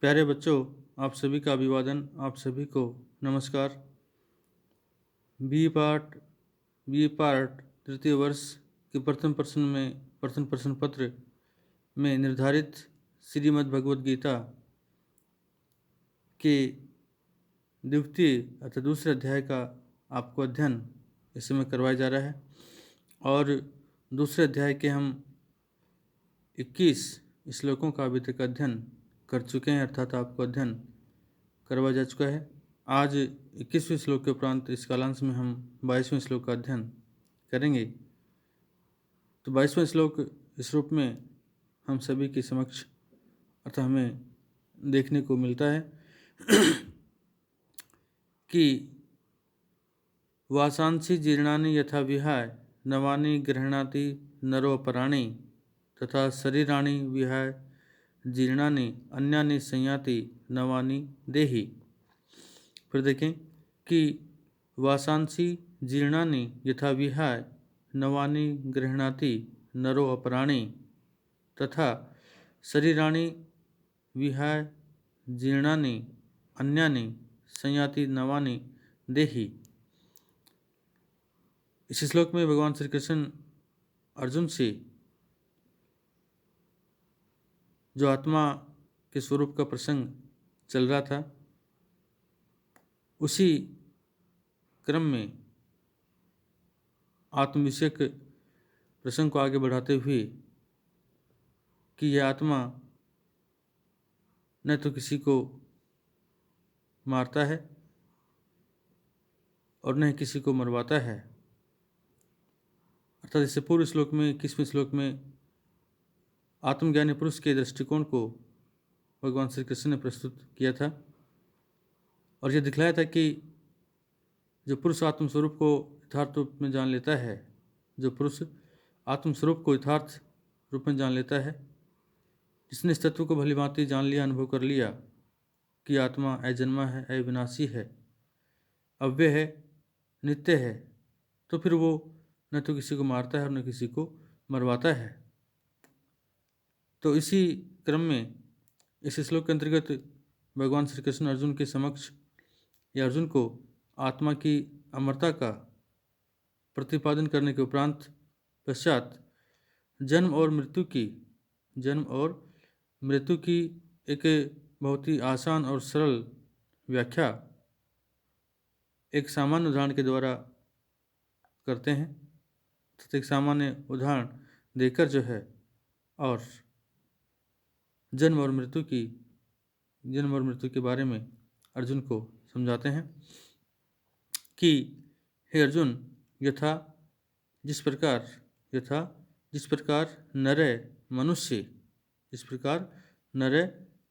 प्यारे बच्चों, आप सभी का अभिवादन, आप सभी को नमस्कार। बी पार्ट तृतीय वर्ष के प्रथम प्रश्न पत्र में निर्धारित श्रीमद् भगवद गीता के द्वितीय अर्थात दूसरे अध्याय का आपको अध्ययन इस समय करवाया जा रहा है और दूसरे अध्याय के हम 21 श्लोकों का अभी तक अध्ययन कर चुके हैं, अर्थात आपको अध्ययन करवाया जा चुका है। आज 21वें श्लोक के उपरांत इस कालांश में हम 22वें श्लोक का अध्ययन करेंगे। तो 22वां श्लोक इस रूप में हम सभी के समक्ष अर्थात हमें देखने को मिलता है कि वासांसि जीर्णानि यथा विहाय नवानि गृह्णाति नरो अपराणि तथा शरीराणि विहाय जीर्णानि अन्यानि संयाति नवानि देहि। फिर देखें कि वासांसि जीर्णानि यथा विहाय नवानि गृह्णाति नरो अपराणि तथा शरीराणि विहाय जीर्णानि अन्यानि संयाति नवानि देहि। इस श्लोक में भगवान श्री कृष्ण अर्जुन से जो आत्मा के स्वरूप का प्रसंग चल रहा था, उसी क्रम में आत्मविषयक प्रसंग को आगे बढ़ाते हुए कि यह आत्मा न तो किसी को मारता है और न किसी को मरवाता है। अर्थात इससे पूर्व श्लोक में 21वें श्लोक में आत्मज्ञानी पुरुष के दृष्टिकोण को भगवान श्री कृष्ण ने प्रस्तुत किया था और यह दिखलाया था कि जो पुरुष आत्मस्वरूप को यथार्थ रूप में जान लेता है, जो पुरुष आत्मस्वरूप को यथार्थ रूप में जान लेता है, जिसने इस तत्व को भली भांति जान लिया, अनुभव कर लिया कि आत्मा अजन्मा है, अविनाशी है, अव्यय है, नित्य है, तो फिर वो न तो किसी को मारता है और न किसी को मरवाता है। तो इसी क्रम में इस श्लोक के अंतर्गत भगवान श्री कृष्ण अर्जुन के समक्ष या अर्जुन को आत्मा की अमरता का प्रतिपादन करने के उपरांत पश्चात जन्म और मृत्यु की एक बहुत ही आसान और सरल व्याख्या एक सामान्य उदाहरण के द्वारा करते हैं। तो एक सामान्य उदाहरण देकर जो है और जन्म और मृत्यु के बारे में अर्जुन को समझाते हैं कि हे अर्जुन, जिस प्रकार नरे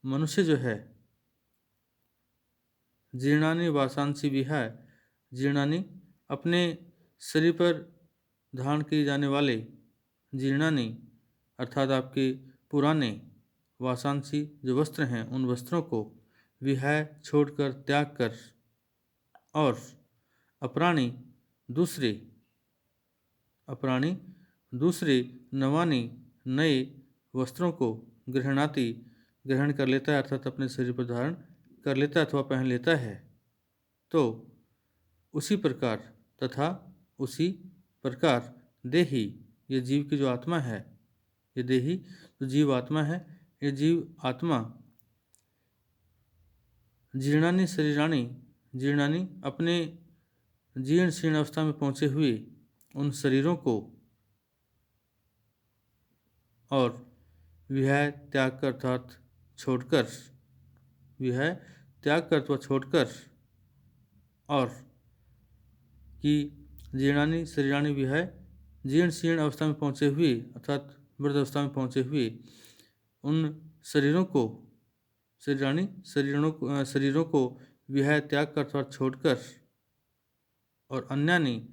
मनुष्य जो है जीर्णानि वासांसि विहाय, जीर्णानि अपने शरीर पर धारण किए जाने वाले, जीर्णानि अर्थात आपके पुराने, वासांसी जो वस्त्र हैं उन वस्त्रों को विहाय छोड़कर, त्याग कर, और अपराणी दूसरे नवानी नए वस्त्रों को ग्रहण कर लेता है, अर्थात अपने शरीर पर धारण कर लेता है अथवा पहन लेता है। तो उसी प्रकार देही, ये जीव की जो आत्मा है, ये देही जो जीव आत्मा है, ये जीव आत्मा जीर्णानि अपने जीर्ण शीर्ण अवस्था में पहुँचे हुए उन शरीरों को और विहाय त्याग कर अर्थात छोड़कर, और कि जीर्णानि शरीराणि विहाय, जीर्ण शीर्ण अवस्था में पहुँचे हुए अर्थात वृद्ध अवस्था में पहुँचे हुए उन शरीरों को विहाय त्याग कर अर्थात छोड़कर, और अन्यानि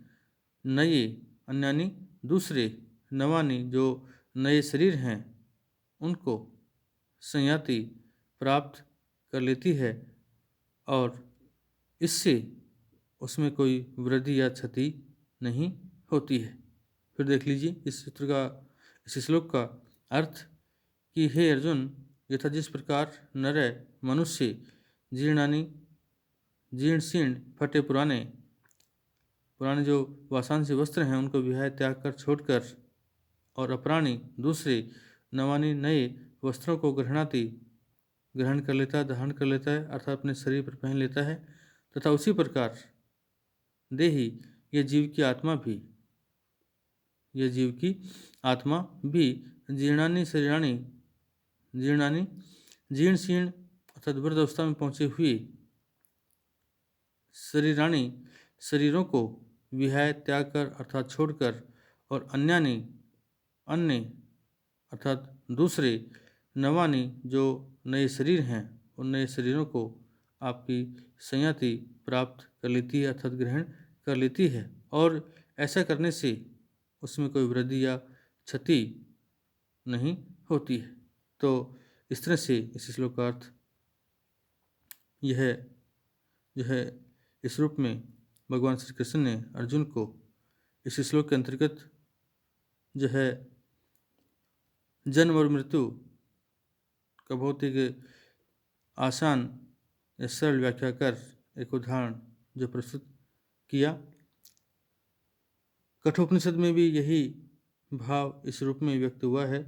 दूसरे नवानि जो नए शरीर हैं उनको संयाति प्राप्त कर लेती है और इससे उसमें कोई वृद्धि या क्षति नहीं होती है। फिर देख लीजिए इस श्लोक का अर्थ कि हे अर्जुन, यथा जिस प्रकार नर मनुष्य जीर्णानि जीर्ण फटे पुराने जो वासांसी वस्त्र हैं उनको विहाय त्याग कर छोड़कर, और अपराणी दूसरे नवानी नए वस्त्रों को ग्रहण कर लेता है, धारण कर लेता है, अर्थात अपने शरीर पर पहन लेता है। तथा उसी प्रकार देही ये जीव की आत्मा भी जीर्णानि जीर्ण शीर्ण अर्थात वृद्ध अवस्था में पहुंचे हुए शरीरों को विहाय त्याग कर अर्थात छोड़कर, और अन्य अर्थात दूसरे नवानी जो नए शरीर हैं उन नए शरीरों को आपकी संयति प्राप्त कर लेती है अर्थात ग्रहण कर लेती है, और ऐसा करने से उसमें कोई वृद्धि या क्षति नहीं होती है। तो इस तरह से इस श्लोक का अर्थ यह जो है इस रूप में भगवान श्री कृष्ण ने अर्जुन को इस श्लोक के अंतर्गत जो है जन्म और मृत्यु का बहुत एक आसान या सरल व्याख्या कर एक उदाहरण जो प्रस्तुत किया। कठोपनिषद में भी यही भाव इस रूप में व्यक्त हुआ है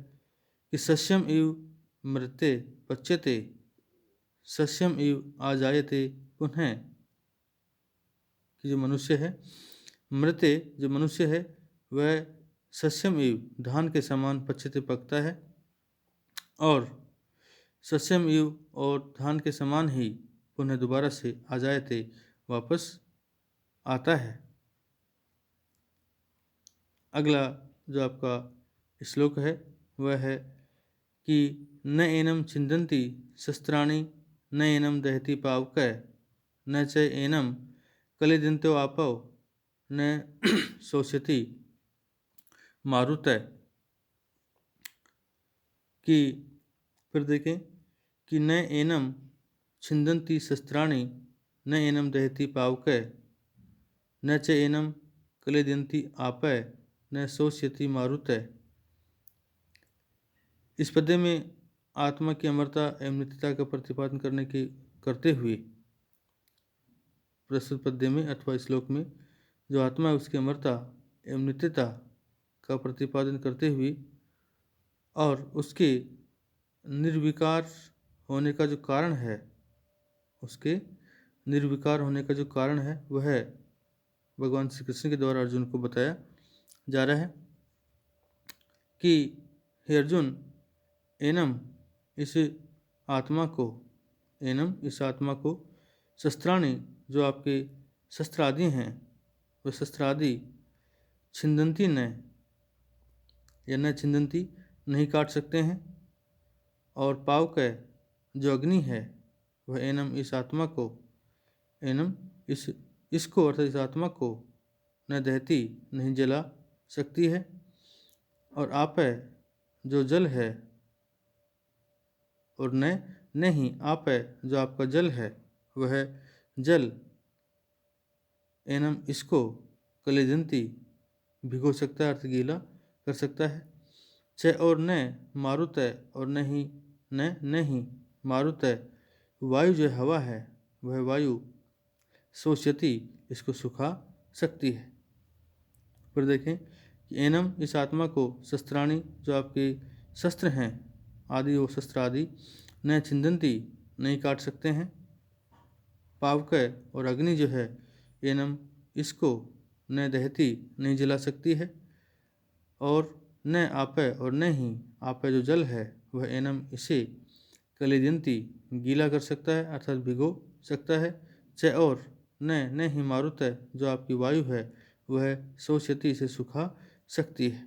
कि सस्यम इव मृत्ये पच्यते सस्यम इव आजायते पुनः, कि जो मनुष्य है वह सस्यम इव धान के समान पच्यते पकता है, और सस्यम इव और धान के समान ही पुनः दोबारा से आजायते वापस आता है। अगला जो आपका श्लोक है वह है कि न एनम छिंदन्ति शस्त्राणि न एनम दहति पावकै न च एनम कलिदन्तो आपौ न शोष्यति मारुतै। कि फिर देखें कि न एनम छिंदन्ति शस्त्राणि न एनम दहति पावकै न च एनम कलिदन्ति आपै न शोष्यति मारुतै। इस पद्य में आत्मा की अमरता एवं नित्यता का प्रतिपादन करते हुए प्रस्तुत पद्य में अथवा श्लोक में जो आत्मा है उसकी अमरता एवं नित्यता का प्रतिपादन करते हुए और उसके निर्विकार होने का जो कारण है वह भगवान श्री कृष्ण के द्वारा अर्जुन को बताया जा रहा है कि हे अर्जुन, एनम इस आत्मा को शस्त्राणि जो आपके शस्त्र आदि हैं वह शस्त्र आदि छिंदन्ति न छिंदन्ति नहीं काट सकते हैं, और पावकै जो अग्नि है वह एनम इस आत्मा को इसको अर्थात इस आत्मा को न दहती नहीं जला सकती है, और आपै जो जल है और नहीं आपै जो आपका जल है वह जल एनम इसको कलिदन्ति भिगो सकता है, अर्थ गीला कर सकता है। च और न मारुतै और नहीं मारुतै वायु जो हवा है वह वायु शोष्यति इसको सुखा सकती है। फिर देखें कि एनम इस आत्मा को शस्त्राणि जो आपके शस्त्र हैं आदि वो शस्त्र आदि न छिंदन्ति नहीं काट सकते हैं, पावकै और अग्नि जो है एनम इसको न दहती नहीं जला सकती है, और न आपै और न ही आपै जो जल है वह एनम इसे कलिदन्ति गीला कर सकता है अर्थात भिगो सकता है। च और न ही मारुतै जो आपकी वायु है वह शोष्यति से सुखा सकती है।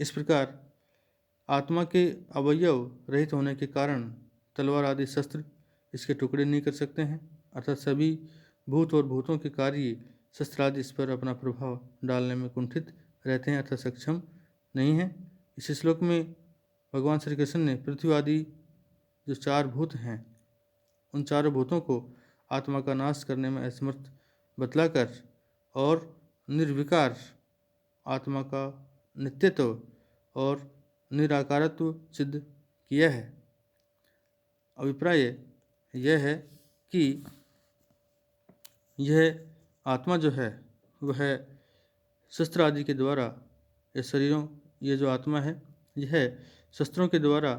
इस प्रकार आत्मा के अवयव रहित होने के कारण तलवार आदि शस्त्र इसके टुकड़े नहीं कर सकते हैं, अर्थात सभी भूत और भूतों के कार्य शस्त्र आदि इस पर अपना प्रभाव डालने में कुंठित रहते हैं अर्थात सक्षम नहीं है। इस श्लोक में भगवान श्री कृष्ण ने पृथ्वी आदि जो 4 भूत हैं उन चारों भूतों को आत्मा का नाश करने में असमर्थ बतलाकर और निर्विकार आत्मा का नित्यत्व और निराकारत्व सिद्ध किया है। अभिप्राय यह है कि यह आत्मा जो है वह शस्त्र आदि के द्वारा ये जो आत्मा है यह शस्त्रों के द्वारा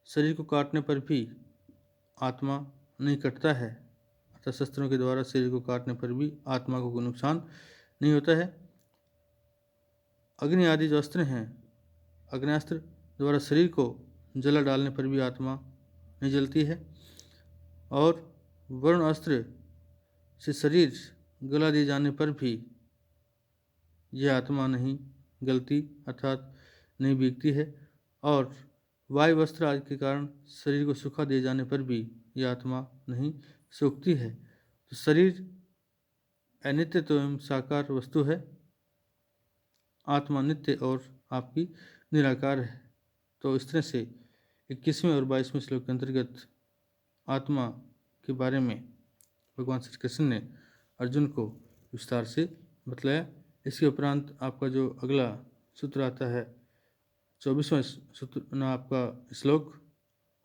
शरीर को काटने पर भी आत्मा नहीं कटता है, अर्थात शस्त्रों के द्वारा शरीर को काटने पर भी आत्मा को कोई नुकसान नहीं होता है। अग्नि आदि जो अस्त्र हैं, अग्नास्त्र द्वारा शरीर को जला डालने पर भी आत्मा नहीं जलती है, और वरुण अस्त्र से शरीर गला दिए जाने पर भी यह आत्मा नहीं गलती अर्थात नहीं भीगती है, और वायु वस्त्र आदि के कारण शरीर को सूखा दिए जाने पर भी यह आत्मा नहीं सूखती है। तो शरीर अनित्य तो एवं साकार वस्तु है, आत्मा नित्य और आपकी निराकार है। तो इस तरह से 21वें और 22वें श्लोक के अंतर्गत आत्मा के बारे में भगवान श्री कृष्ण ने अर्जुन को विस्तार से बतलाया। इसके उपरांत आपका जो अगला सूत्र आता है 24वां सूत्र ना आपका श्लोक,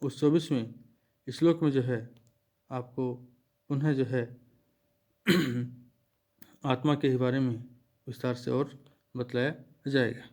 उस 24वें श्लोक में जो है आपको पुनः जो है आत्मा के बारे में विस्तार से और बतलाया जाएगा।